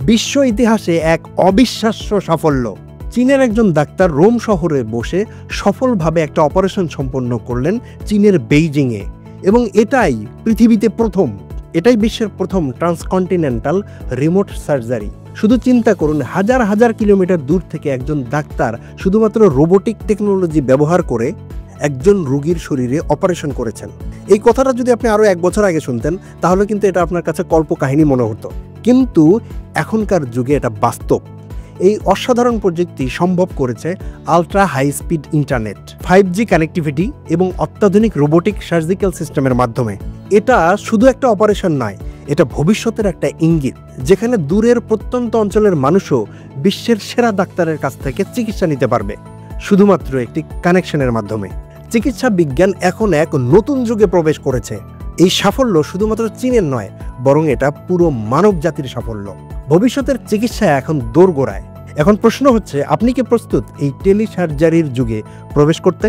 বিশ্ব ইতিহাসে এক অবিশ্বাস্য সাফল্য। চীনের একজন ডাক্তার রোম শহরে বসে সফলভাবে একটা অপারেশন সম্পন্ন করলেন চীনের বেইজিংয়ে, এবং এটাই পৃথিবীতে প্রথম, এটাই বিশ্বের প্রথম ট্রান্সকন্টিনেন্টাল রিমোট সার্জারি। শুধু চিন্তা করুন, হাজার হাজার কিলোমিটার দূর থেকে একজন ডাক্তার শুধুমাত্র রোবোটিক টেকনোলজি ব্যবহার করে একজন রোগীর শরীরে অপারেশন করেছেন। এই কথাটা যদি আপনি আরও 1 বছর আগে শুনতেন তাহলে কিন্তু এটা আপনার কাছে কল্পকাহিনী মনে হতো, কিন্তু এখনকার যুগে এটা বাস্তব। এই অসাধারণ প্রযুক্তি সম্ভব করেছে ultra high speed internet, 5G connectivity এবং অত্যাধুনিক রোবোটিক সার্জিক্যাল সিস্টেমের মাধ্যমে। এটা শুধু একটা অপারেশন নয়, এটা ভবিষ্যতের একটা ইঙ্গিত, যেখানে দূরের প্রত্যন্ত অঞ্চলের মানুষও বিশ্বের সেরা ডাক্তারের কাছ থেকে চিকিৎসা নিতে পারবে শুধুমাত্র একটি কানেকশনের মাধ্যমে। চিকিৎসা বিজ্ঞান এখন এক নতুন যুগে প্রবেশ করেছে। এই সাফল্য শুধুমাত্র চীনের নয়, বরং এটা পুরো মানব জাতির সাফল্য। ভবিষ্যতের চিকিৎসা এখন দোরগোড়ায়। এখন প্রশ্ন হচ্ছে, আপনি কি প্রস্তুত এই টেলিসার্জারির যুগে প্রবেশ করতে?